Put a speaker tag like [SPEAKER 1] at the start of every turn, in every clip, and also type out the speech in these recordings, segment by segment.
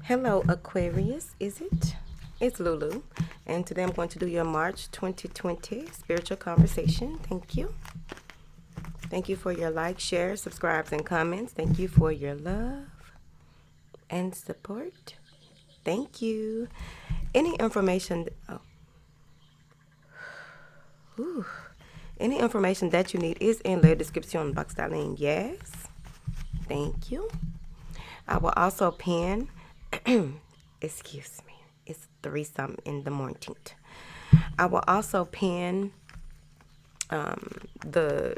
[SPEAKER 1] Hello, Aquarius, is it? It's Lulu, and today I'm going to do your March 2020 spiritual conversation. Thank you. Thank you for your likes, shares, subscribes, and comments. Thank you for your love and support. Thank you. Any information, ooh, any information that you need is in the description box, darling. Yes. Thank you. I will also pin, excuse me, it's 3 something in the morning. I will also pin the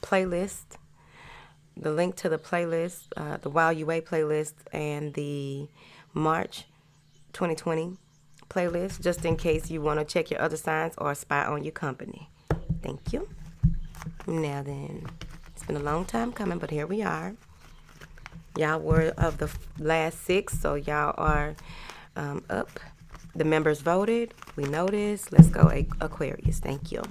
[SPEAKER 1] playlist, the link to the playlist, the While You Wait playlist, and the March 2020 playlist, just in case you want to check your other signs or spy on your company. Thank you. Now then, it's been a long time coming, but here we are. Y'all were of the last 6, so y'all are up. The members voted. We noticed. Let's go, Aquarius. Thank you.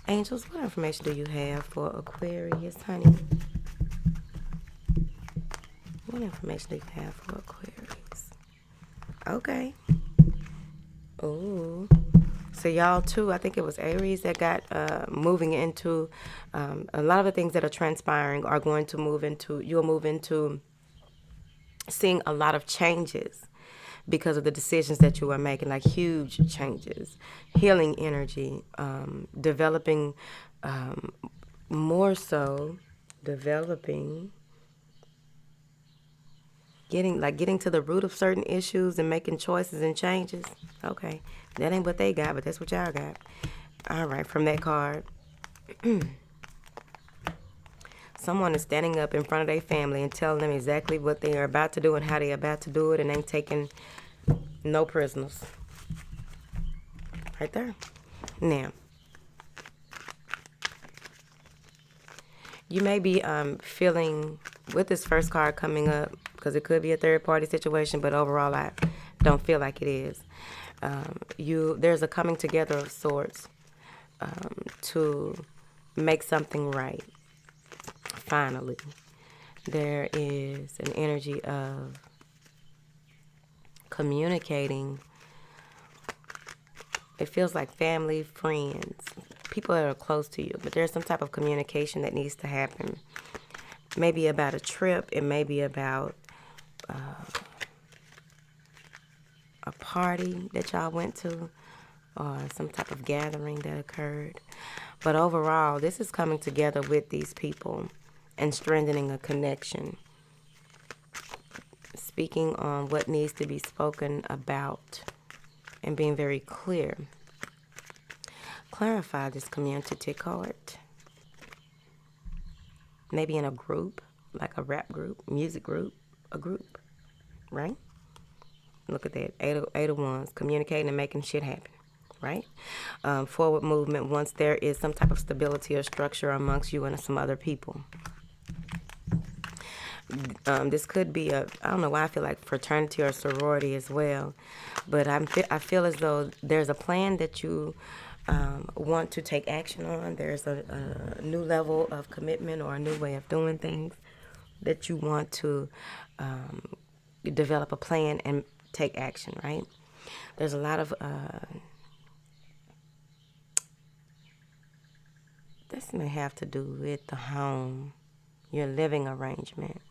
[SPEAKER 1] Angels, what information do you have for Aquarius, honey? What information do you have for Aquarius? Okay. Ooh. So y'all too, I think it was Aries that got moving into a lot of the things that are transpiring are going to move into, you'll move into seeing a lot of changes because of the decisions that you are making, like huge changes, healing energy, developing more so, developing, getting to the root of certain issues and making choices and changes. Okay, that ain't what they got, but that's what y'all got. All right, from that card, someone is standing up in front of their family and telling them exactly what they are about to do and how they are about to do it, and ain't taking no prisoners. Right there. Now, you may be feeling with this first card coming up, because it could be a third party situation, but overall I don't feel like it is. There's a coming together of sorts to make something right. Finally, there is an energy of communicating. It feels like family, friends, people that are close to you, but there's some type of communication that needs to happen. Maybe about a trip, it may be about a party that y'all went to, or some type of gathering that occurred. But overall, this is coming together with these people and strengthening a connection. Speaking on what needs to be spoken about and being very clear. Clarify this community card. Maybe in a group, like a rap group, music group, a group, right? Look at that, eight of wands, communicating and making shit happen, right? Forward movement once there is some type of stability or structure amongst you and some other people. This could be I don't know why I feel like fraternity or sorority as well, but I feel as though there's a plan that you want to take action on. There's a new level of commitment or a new way of doing things that you want to develop a plan and take action, right? There's a lot of this may have to do with the home, your living arrangement.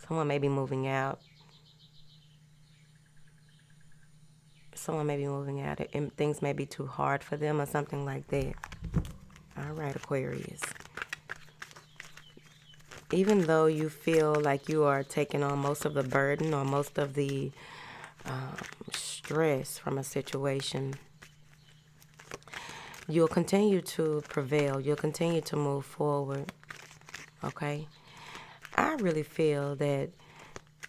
[SPEAKER 1] Someone may be moving out. Someone may be moving out, and things may be too hard for them or something like that. All right, Aquarius. Even though you feel like you are taking on most of the burden or most of the stress from a situation, you'll continue to prevail. You'll continue to move forward. Okay? I really feel that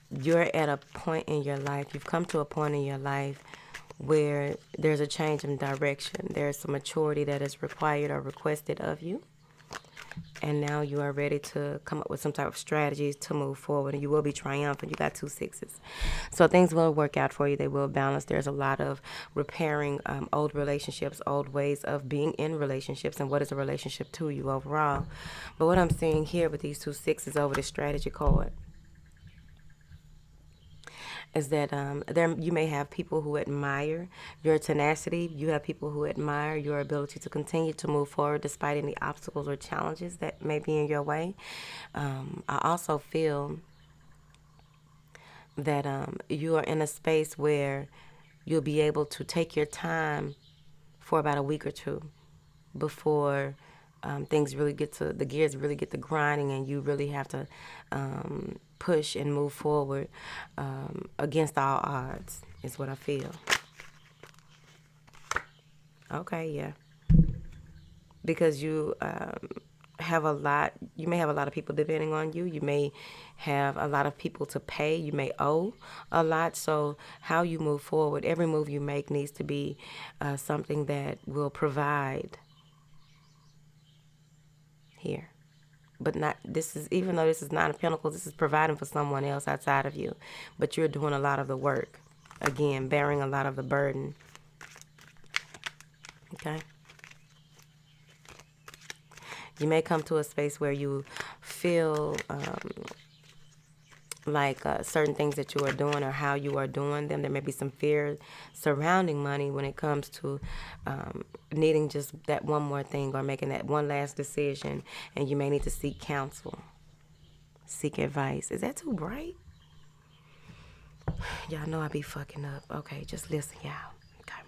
[SPEAKER 1] you're at a point in your life, you've come to a point in your life where there's a change in direction. There's some maturity that is required or requested of you. And now you are ready to come up with some type of strategies to move forward. And you will be triumphant. You got 2 6s. So things will work out for you. They will balance. There's a lot of repairing old relationships, old ways of being in relationships, and what is a relationship to you overall. But what I'm seeing here with these 2 6s over the strategy card, is that there you may have people who admire your tenacity. You have people who admire your ability to continue to move forward despite any obstacles or challenges that may be in your way. I also feel that you are in a space where you'll be able to take your time for about a week or two before things really get to the gears really get to grinding, and you really have to push and move forward against all odds is what I feel. Okay, yeah, because you may have a lot of people depending on you. You may have a lot of people to pay. You may owe a lot. So how you move forward, every move you make needs to be something that will provide here. But not this is even though this is not a pinnacle, this is providing for someone else outside of you. But you're doing a lot of the work. Again, bearing a lot of the burden. Okay? You may come to a space where you feel like certain things that you are doing or how you are doing them. There may be some fear surrounding money when it comes to needing just that one more thing or making that one last decision, and you may need to seek counsel, seek advice. Is that too bright? Y'all know I be fucking up. Okay, just listen, y'all. Okay.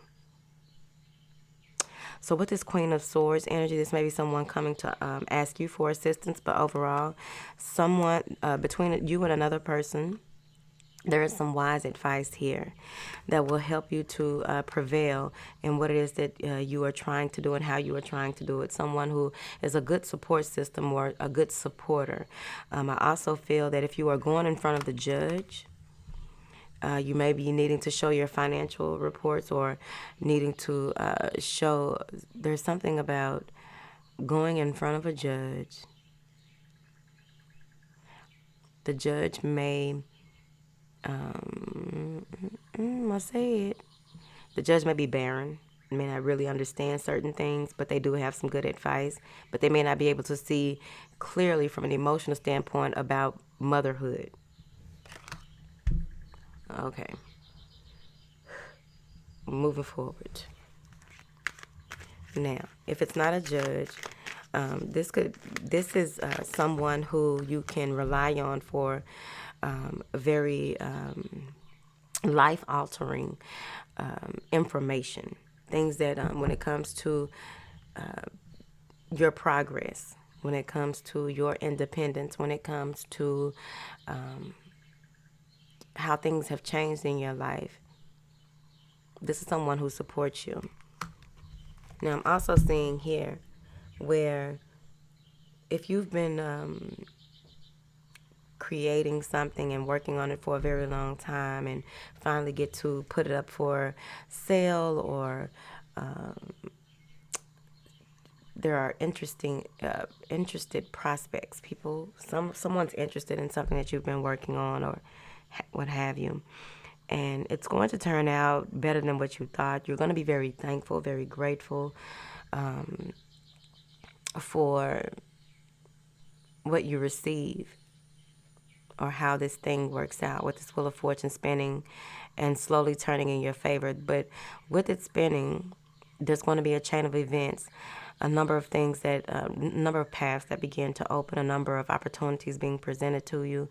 [SPEAKER 1] So with this Queen of Swords energy, this may be someone coming to ask you for assistance, but overall, someone between you and another person, there is some wise advice here that will help you to prevail in what it is that you are trying to do and how you are trying to do it. Someone who is a good support system or a good supporter. I also feel that if you are going in front of the judge, you may be needing to show your financial reports or needing to show there's something about going in front of a judge. The judge may, I say it, the judge may be barren, may not really understand certain things, but they do have some good advice, but they may not be able to see clearly from an emotional standpoint about motherhood. Okay. Moving forward. Now, if it's not a judge, this is someone who you can rely on for very life altering information. Things that when it comes to your progress, when it comes to your independence, when it comes to how things have changed in your life. This is someone who supports you. Now, I'm also seeing here where if you've been creating something and working on it for a very long time and finally get to put it up for sale, or there are interested prospects, people, someone's interested in something that you've been working on or what have you. And it's going to turn out better than what you thought. You're going to be very thankful, very grateful for what you receive or how this thing works out with this Wheel of Fortune spinning and slowly turning in your favor. But with it spinning, there's going to be a chain of events, a number of things that, a number of paths that begin to open, a number of opportunities being presented to you,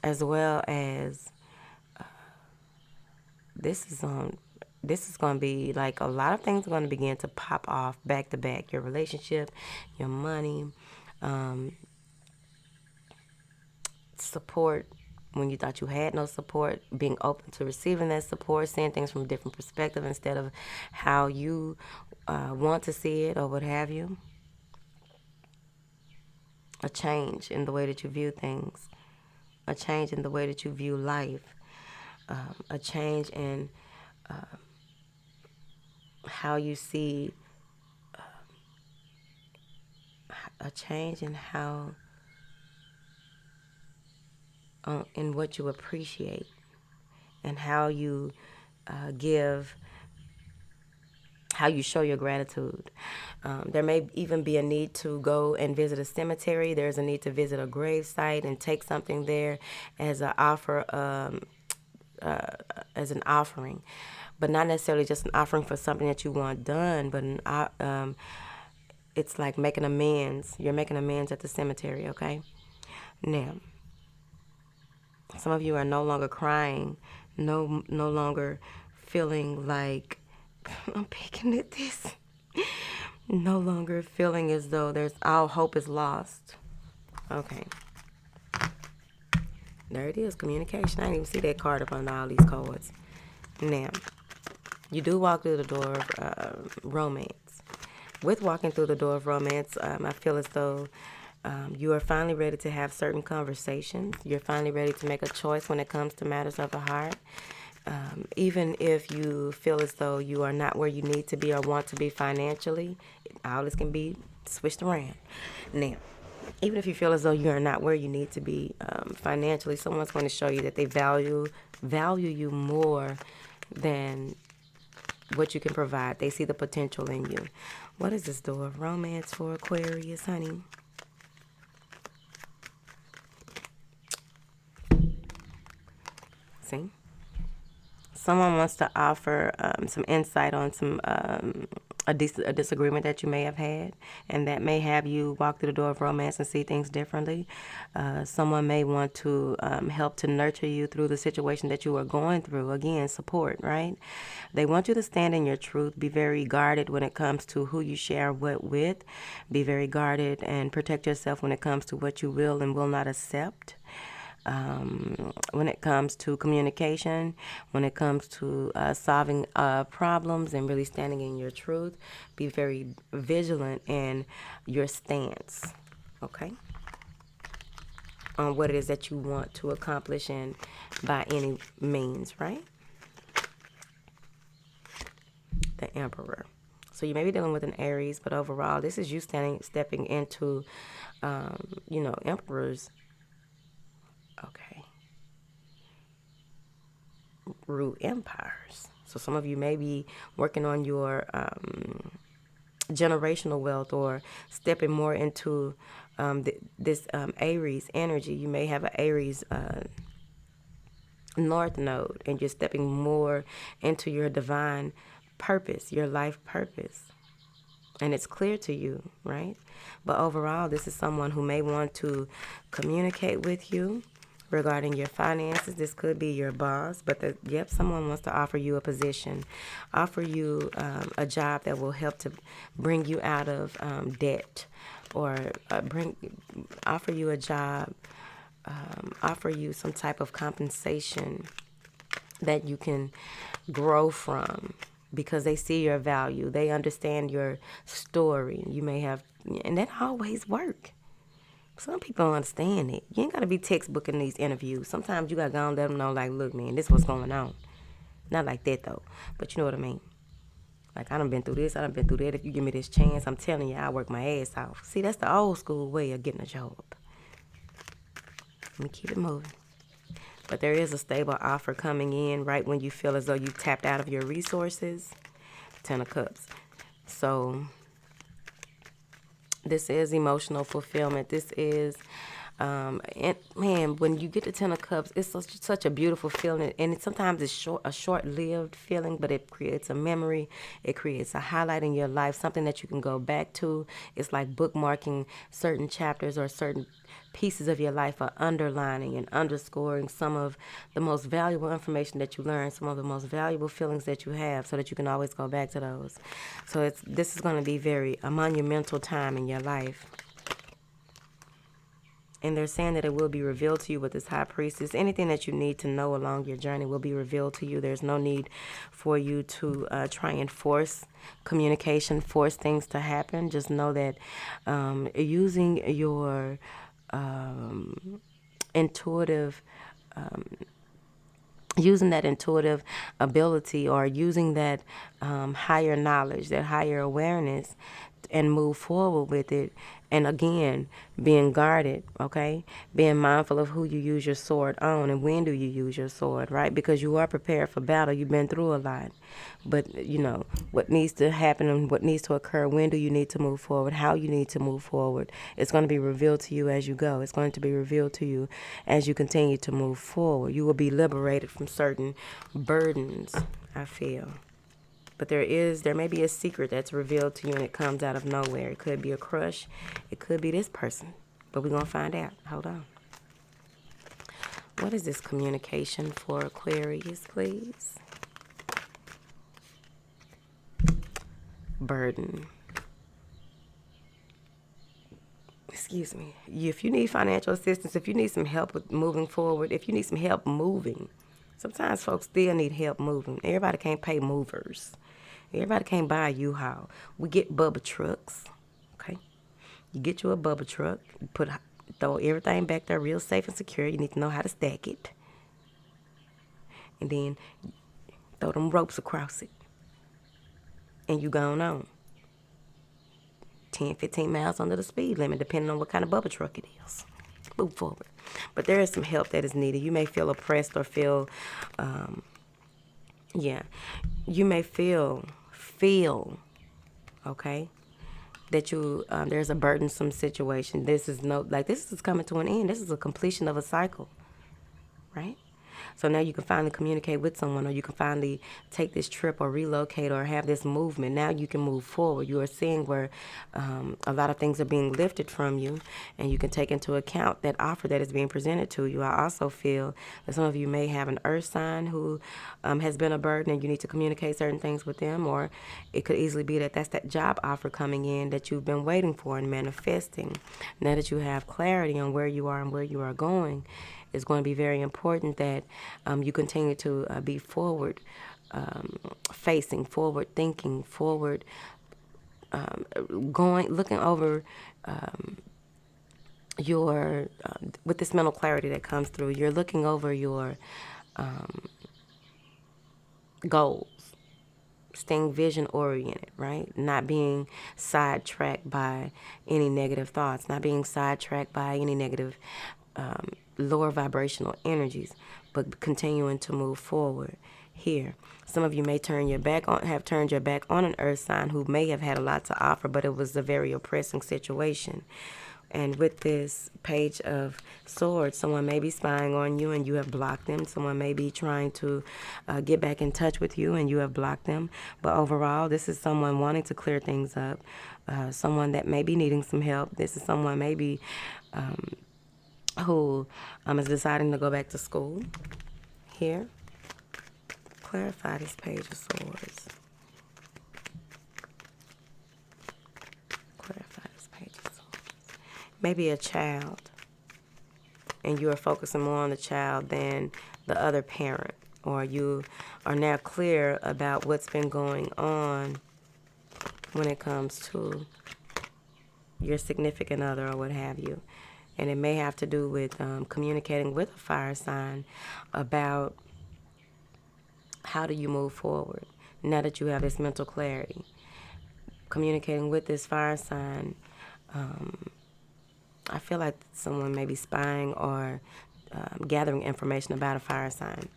[SPEAKER 1] as well as this is going to be like a lot of things are going to begin to pop off back to back. Your relationship, your money, support when you thought you had no support, being open to receiving that support, seeing things from a different perspective instead of how you want to see it or what have you. A change in the way that you view things, a change in the way that you view life, a change in how you see, a change in how, in what you appreciate and how you give, how you show your gratitude. There may even be a need to go and visit a cemetery. There's a need to visit a grave site and take something there as an offer as an offering, but not necessarily just an offering for something that you want done, but it's like making amends. You're making amends at the cemetery, okay? Now, some of you are no longer crying, no longer feeling like I'm picking at this. No longer feeling as though there's all hope is lost. Okay. There it is, communication. I didn't even see that card up on all these cards. Now, you do walk through the door of romance. With walking through the door of romance, I feel as though you are finally ready to have certain conversations. You're finally ready to make a choice when it comes to matters of the heart. Even if you feel as though you are not where you need to be or want to be financially, all this can be switched around. Now, even if you feel as though you are not where you need to be financially, someone's going to show you that they value you more than what you can provide. They see the potential in you. What is this door of romance for Aquarius, honey? See? Someone wants to offer some insight on a disagreement that you may have had, and that may have you walk through the door of romance and see things differently. Someone may want to help to nurture you through the situation that you are going through. Again, support, right? They want you to stand in your truth. Be very guarded when it comes to who you share what with. Be very guarded and protect yourself when it comes to what you will and will not accept. When it comes to communication, when it comes to solving problems and really standing in your truth, be very vigilant in your stance, okay, on what it is that you want to accomplish and by any means, right? The Emperor. So you may be dealing with an Aries, but overall, this is you stepping into, Emperors. Okay. Rule empires. So some of you may be working on your generational wealth or stepping more into this Aries energy. You may have an Aries North node, and you're stepping more into your divine purpose, your life purpose. And it's clear to you, right? But overall, this is someone who may want to communicate with you regarding your finances. This could be your boss, but someone wants to offer you a position, offer you a job that will help to bring you out of debt, or offer you a job, offer you some type of compensation that you can grow from, because they see your value. They understand your story. You may have, and that always work. Some people don't understand it. You ain't got to be textbooking these interviews. Sometimes you got to go and let them know, like, look, man, this is what's going on. Not like that, though. But you know what I mean. Like, I done been through this. I done been through that. If you give me this chance, I'm telling you, I'll work my ass off. See, that's the old school way of getting a job. Let me keep it moving. But there is a stable offer coming in right when you feel as though you tapped out of your resources. 10 of Cups. So this is emotional fulfillment. This is, and man, when you get the 10 of Cups, it's such a beautiful feeling. And sometimes it's a short-lived feeling, but it creates a memory. It creates a highlight in your life, something that you can go back to. It's like bookmarking certain chapters or certain pieces of your life, are underlining and underscoring some of the most valuable information that you learn, some of the most valuable feelings that you have, so that you can always go back to those. So this is going to be a monumental time in your life. And they're saying that it will be revealed to you with this High Priestess. Anything that you need to know along your journey will be revealed to you. There's no need for you to try and force communication, force things to happen. Just know that using your intuitive using that intuitive ability, or using that higher knowledge, that higher awareness, and move forward with it. And again, being guarded, okay? Being mindful of who you use your sword on and when do you use your sword, right? Because you are prepared for battle. You've been through a lot. But, what needs to happen and what needs to occur, when do you need to move forward, how you need to move forward, it's going to be revealed to you as you go. It's going to be revealed to you as you continue to move forward. You will be liberated from certain burdens, I feel. But there may be a secret that's revealed to you and it comes out of nowhere. It could be a crush. It could be this person. But we're going to find out. Hold on. What is this communication for Aquarius, please? Burden. Excuse me. If you need financial assistance, if you need some help with moving forward, if you need some help moving, sometimes folks still need help moving. Everybody can't pay movers. Everybody can't buy a U-Haul. We get Bubba trucks, okay? You get you a Bubba truck, throw everything back there real safe and secure. You need to know how to stack it. And then throw them ropes across it. And you going on. 10, 15 miles under the speed limit, depending on what kind of Bubba truck it is. Move forward. But there is some help that is needed. You may feel oppressed or feel, you may feel, okay, that there's a burdensome situation. This is coming to an end. This is a completion of a cycle, right? So now you can finally communicate with someone, or you can finally take this trip or relocate or have this movement. Now you can move forward. You are seeing where a lot of things are being lifted from you, and you can take into account that offer that is being presented to you. I also feel that some of you may have an earth sign who has been a burden, and you need to communicate certain things with them, or it could easily be that that's that job offer coming in that you've been waiting for and manifesting. Now that you have clarity on where you are and where you are going, it's going to be very important that you continue to be forward facing, forward thinking, forward looking over your, with this mental clarity that comes through, you're looking over your goals, staying vision oriented, right? Not being sidetracked by any negative thoughts, not being sidetracked by any negative lower vibrational energies, but continuing to move forward here. Some of you may have turned your back on an earth sign who may have had a lot to offer, but it was a very oppressing situation. And with this Page of Swords, someone may be spying on you and you have blocked them. Someone may be trying to get back in touch with you and you have blocked them. But overall, this is someone wanting to clear things up, someone that may be needing some help. This is someone maybe who is deciding to go back to school. Here, clarify this Page of Swords. Clarify this Page of Swords. Maybe a child, and you are focusing more on the child than the other parent, or you are now clear about what's been going on when it comes to your significant other or what have you. And it may have to do with communicating with a fire sign about how do you move forward now that you have this mental clarity. Communicating with this fire sign, I feel like someone may be spying or gathering information about a fire sign.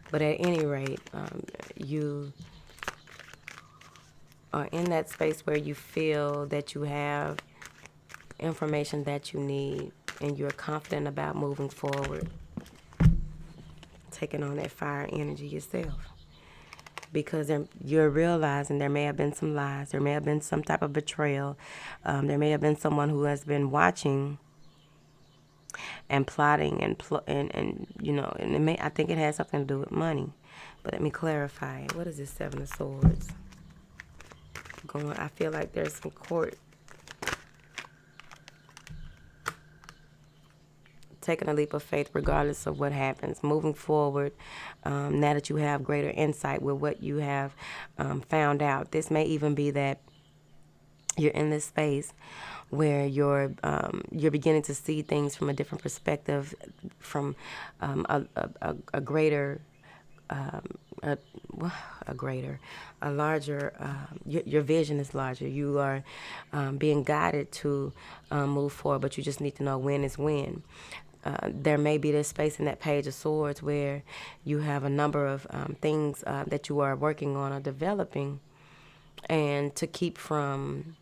[SPEAKER 1] But at any rate, you are in that space where you feel that you have information that you need and you're confident about moving forward, taking on that fire energy yourself. Because you're realizing there may have been some lies, there may have been some type of betrayal, there may have been someone who has been watching and plotting and I think it has something to do with money. But let me clarify it. What is this Seven of Swords? I feel like there's some court. Taking a leap of faith regardless of what happens. Moving forward, now that you have greater insight with what you have found out. This may even be that you're in this space where you're beginning to see things from a different perspective, from a greater a, a greater, a larger, your vision is larger. You are being guided to move forward, but you just need to know when is when. There may be this space in that Page of Swords where you have a number of things that you are working on or developing, and to keep from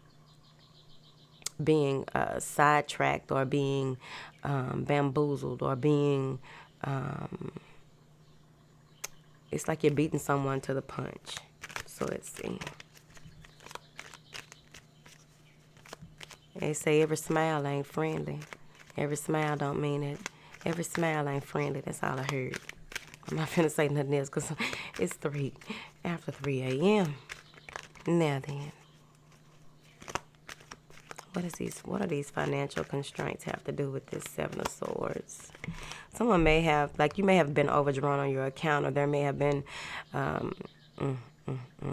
[SPEAKER 1] being sidetracked or being bamboozled or being it's like you're beating someone to the punch. So let's see. They say every smile ain't friendly. Every smile don't mean it. Every smile ain't friendly. That's all I heard. I'm not finna say nothing else because it's after 3 a.m. Now then. What do these financial constraints have to do with this Seven of Swords? Someone may have, like, you may have been overdrawn on your account, or there may have been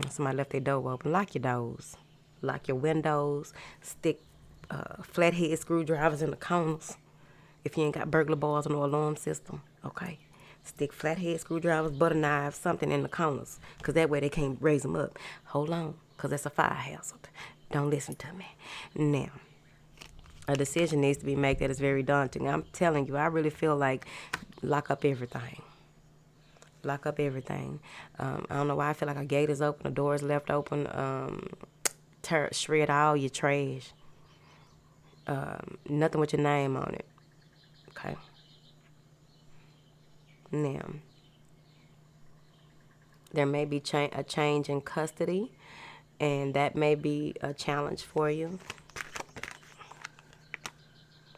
[SPEAKER 1] somebody left their door open. Lock your doors. Lock your windows. Stick flathead screwdrivers in the corners. If you ain't got burglar bars or no alarm system, okay? Stick flathead screwdrivers, butter knives, something in the corners, because that way they can't raise them up. Hold on, because that's a fire hazard. Don't listen to me. Now, a decision needs to be made that is very daunting. I'm telling you, I really feel like lock up everything. Lock up everything. I don't know why I feel like a gate is open, a door is left open. Shred all your trash. Nothing with your name on it. Okay. Now, there may be a change in custody, and that may be a challenge for you.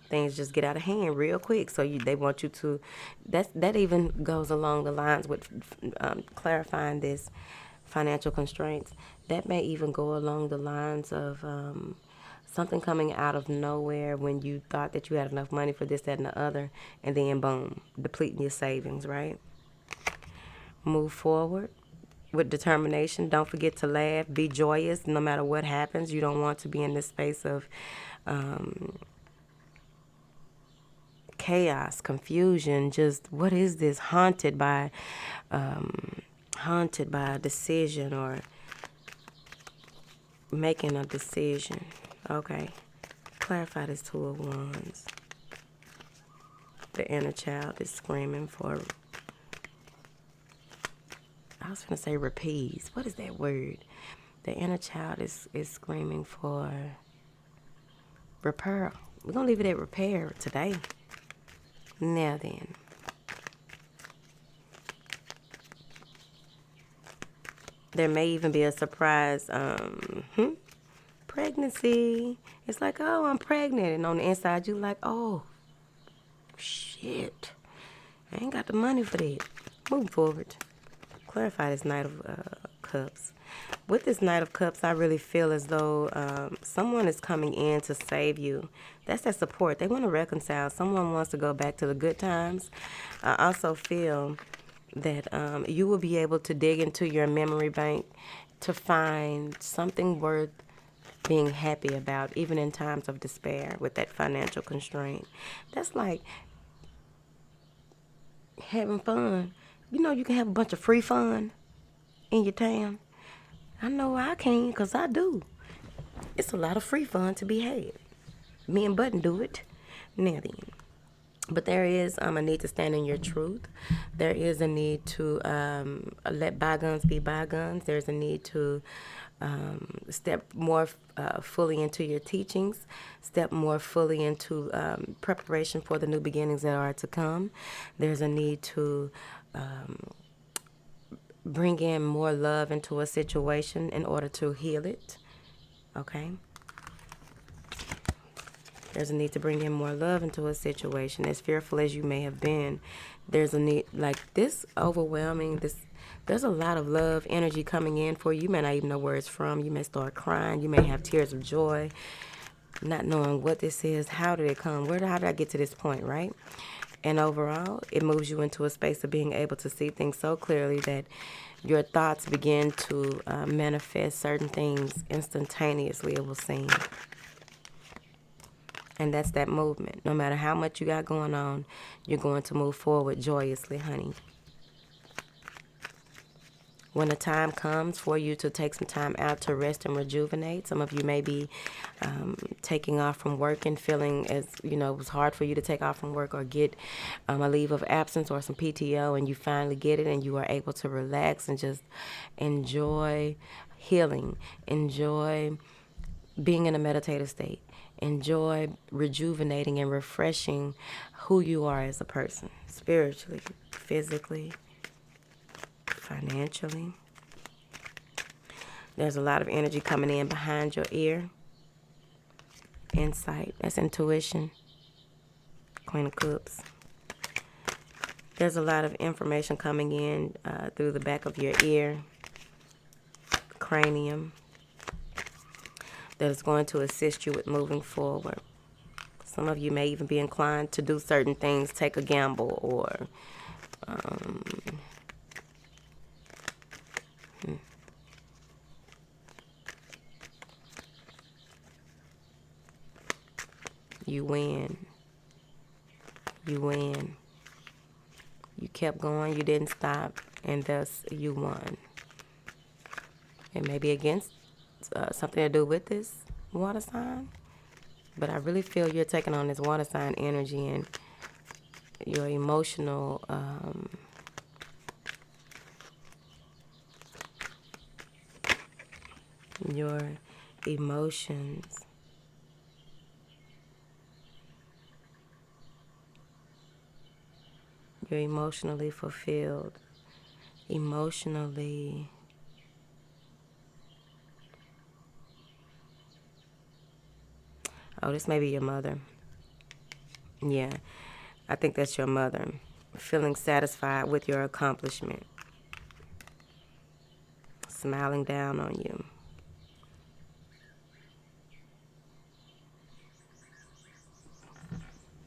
[SPEAKER 1] Things just get out of hand real quick, so they want you to. That even goes along the lines with clarifying this financial constraints. That may even go along the lines of something coming out of nowhere when you thought that you had enough money for this, that, and the other, and then boom, depleting your savings, right? Move forward with determination. Don't forget to laugh. Be joyous no matter what happens. You don't want to be in this space of chaos, confusion. Just, what is this? Haunted by a decision or making a decision. Okay. Clarify this Two of Wands. The inner child is screaming for, I was going to say reprise. What is that word? The inner child is screaming for repair. We're going to leave it at repair today. Now then. There may even be a surprise pregnancy. It's like, oh, I'm pregnant. And on the inside, you like, oh, shit. I ain't got the money for that. Moving forward. Clarify this Knight of Cups. With this Knight of Cups, I really feel as though someone is coming in to save you. That's that support. They want to reconcile. Someone wants to go back to the good times. I also feel that you will be able to dig into your memory bank to find something worth being happy about, even in times of despair with that financial constraint. That's like having fun. You know, you can have a bunch of free fun in your town. I know I can, because I do. It's a lot of free fun to be had. Me and Button do it. Now then. But there is a need to stand in your truth. There is a need to let bygones be bygones. There's a need to step more fully into your teachings, step more fully into preparation for the new beginnings that are to come. There's a need to bring in more love into a situation in order to heal it. Okay? There's a need to bring in more love into a situation. As fearful as you may have been, there's a need, like this overwhelming, there's a lot of love energy coming in for you. You may not even know where it's from. You may start crying. You may have tears of joy, not knowing what this is. How did it come? How did I get to this point, right? And overall, it moves you into a space of being able to see things so clearly that your thoughts begin to manifest certain things instantaneously, it will seem. And that's that movement. No matter how much you got going on, you're going to move forward joyously, honey. when the time comes for you to take some time out to rest and rejuvenate. Some of you may be taking off from work and feeling as, it was hard for you to take off from work or get a leave of absence or some PTO, and you finally get it and you are able to relax and just enjoy healing, enjoy being in a meditative state, enjoy rejuvenating and refreshing who you are as a person, spiritually, physically, financially. There's a lot of energy coming in behind your ear. Insight, that's intuition. Queen of Cups. There's a lot of information coming in through the back of your ear, cranium, that is going to assist you with moving forward. Some of you may even be inclined to do certain things, take a gamble, or you win. You win. You kept going, you didn't stop, and thus you won. It may be against something to do with this water sign, but I really feel you're taking on this water sign energy, and your emotional your emotions you're emotionally fulfilled, emotionally this may be your mother. Yeah, I think that's your mother. Feeling satisfied with your accomplishment. Smiling down on you.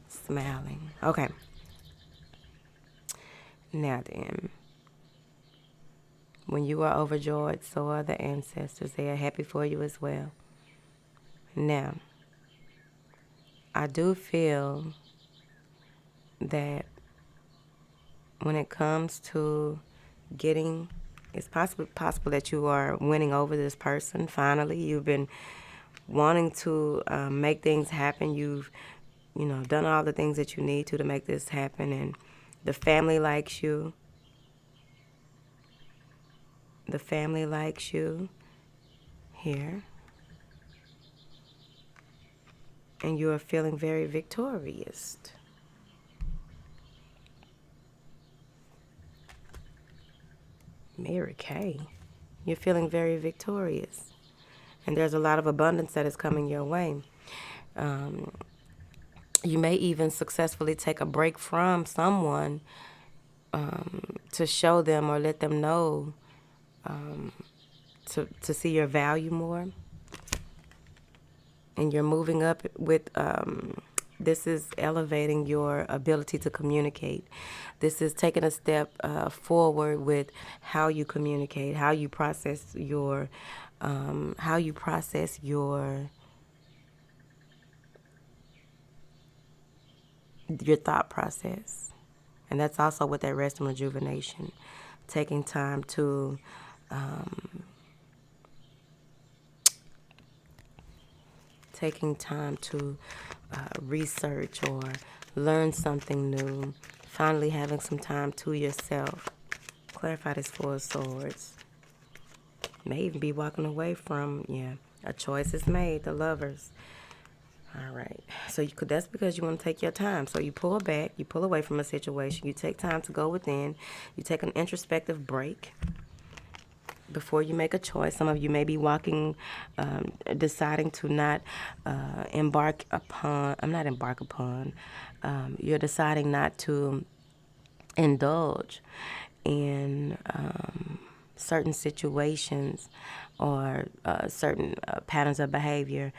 [SPEAKER 1] Smiling. Okay. Now then, when you are overjoyed, so are the ancestors. They are happy for you as well. Now, I do feel that when it comes to getting, it's possible that you are winning over this person. Finally, you've been wanting to make things happen. You've, done all the things that you need to make this happen, and the family likes you. The family likes you here, and you are feeling very victorious. Mary Kay, you're feeling very victorious, and there's a lot of abundance that is coming your way. You may even successfully take a break from someone to show them or let them know to see your value more. And you're moving up with, this is elevating your ability to communicate. This is taking a step forward with how you communicate, how you process your thought process. And that's also with that rest and rejuvenation. Taking time to research or learn something new. Finally having some time to yourself. Clarify this Four of Swords. May even be walking away from, a choice is made, the Lovers. All right. So that's because you want to take your time. So you pull back, you pull away from a situation, you take time to go within, you take an introspective break before you make a choice. Some of you may be deciding to not you're deciding not to indulge in certain situations or certain patterns of behavior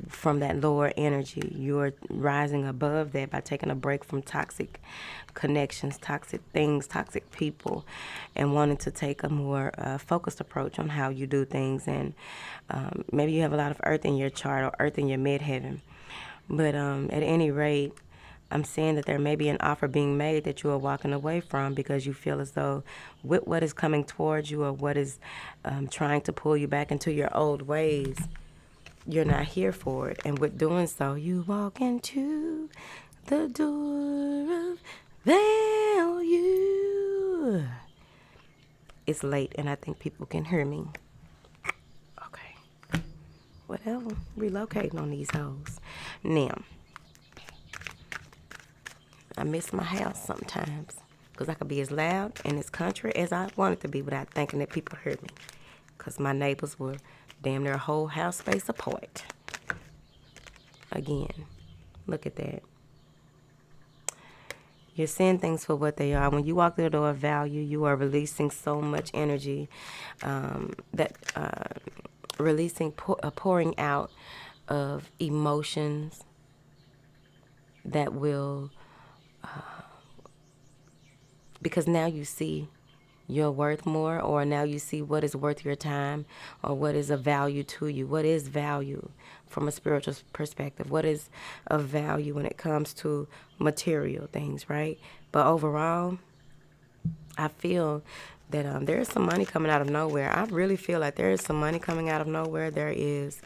[SPEAKER 1] from that lower energy. You're rising above that by taking a break from toxic connections, toxic things, toxic people, and wanting to take a more focused approach on how you do things. And maybe you have a lot of earth in your chart or earth in your midheaven. But at any rate, I'm saying that there may be an offer being made that you are walking away from because you feel as though with what is coming towards you or what is trying to pull you back into your old ways, you're not here for it. And with doing so, you walk into the door of value. It's late and I think people can hear me. Okay. Whatever. Relocating on these hoes. Now, I miss my house sometimes because I could be as loud and as country as I wanted to be without thinking that people heard me. Because my neighbors were damn near a whole house space apart. Again, look at that. You're seeing things for what they are. When you walk through the door of value, you are releasing so much energy, pouring out of emotions that will, because now you see your worth more, or now you see what is worth your time, or what is of value to you. What is value from a spiritual perspective? What is of value when it comes to material things, right? But overall, I feel that there is some money coming out of nowhere. I really feel like there is some money coming out of nowhere. There is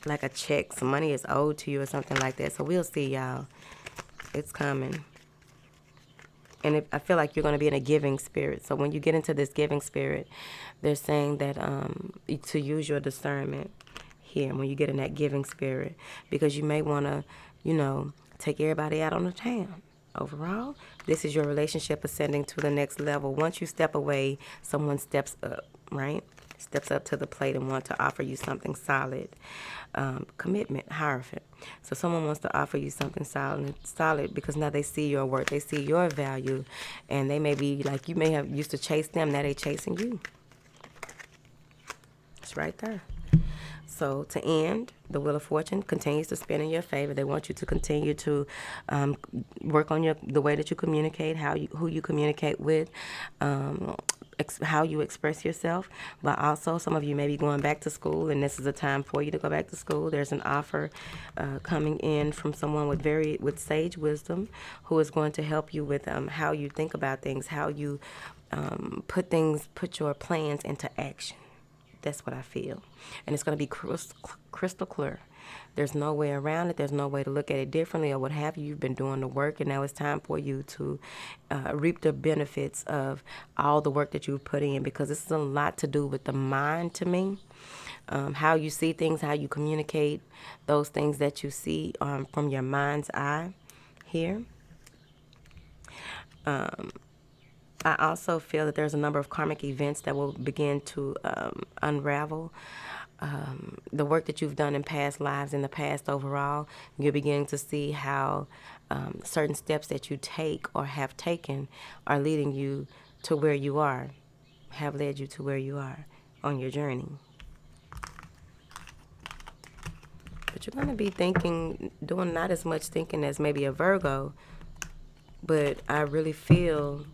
[SPEAKER 1] like a check. Some money is owed to you or something like that. So we'll see, y'all. It's coming. And I feel like you're going to be in a giving spirit. So when you get into this giving spirit, they're saying that to use your discernment here when you get in that giving spirit. Because you may want to, take everybody out on the town. Overall, this is your relationship ascending to the next level. Once you step away, someone steps up, right? Steps up to the plate and want to offer you something solid. Commitment, Hierophant. So someone wants to offer you something solid because now they see your worth, they see your value, and they may be like, you may have used to chase them, now they chasing you. It's right there. So to end, the Wheel of Fortune continues to spin in your favor. They want you to continue to work on the way that you communicate, who you communicate with, how you express yourself. But also, some of you may be going back to school, and this is a time for you to go back to school. There's an offer coming in from someone with sage wisdom, who is going to help you with how you think about things, how you put your plans into action. That's what I feel. And it's going to be crystal clear. There's no way around it. There's no way to look at it differently or what have you. You've been doing the work, and now it's time for you to reap the benefits of all the work that you've put in, because this is a lot to do with the mind to me. How you see things, how you communicate, those things that you see from your mind's eye here. I also feel that there's a number of karmic events that will begin to unravel. The work that you've done in past lives, in the past overall, you're beginning to see how certain steps that you take or have taken are leading you to where you are, have led you to where you are on your journey. But you're going to be doing not as much thinking as maybe a Virgo, but I really feel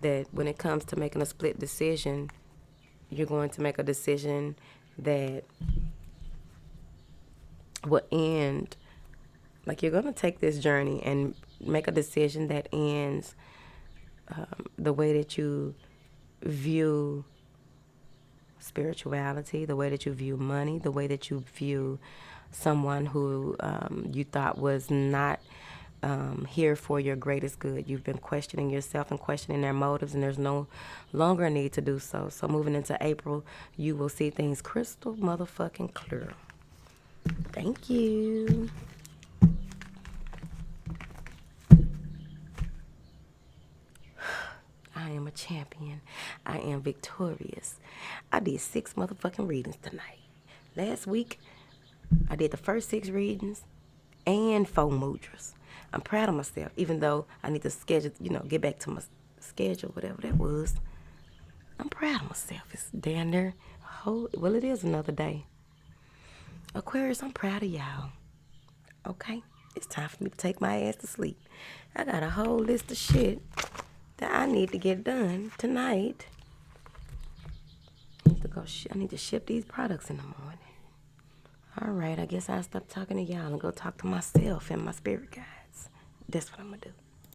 [SPEAKER 1] that when it comes to making a split decision, you're going to make a decision that will end, like you're going to take this journey and make a decision that ends the way that you view spirituality, the way that you view money, the way that you view someone who you thought was not here for your greatest good. You've been questioning yourself and questioning their motives, and there's no longer a need to do so. So moving into April, you will see things crystal motherfucking clear. Thank you. I am a champion. I am victorious. I did 6 motherfucking readings tonight. Last week, I did the first 6 readings and 4 mudras. I'm proud of myself, even though I need to get back to my schedule, whatever that was. I'm proud of myself. It's down there. It is another day. Aquarius, I'm proud of y'all. Okay? It's time for me to take my ass to sleep. I got a whole list of shit that I need to get done tonight. I need to ship these products in the morning. All right, I guess I'll stop talking to y'all and go talk to myself and my spirit guides. That's what I'm going to do.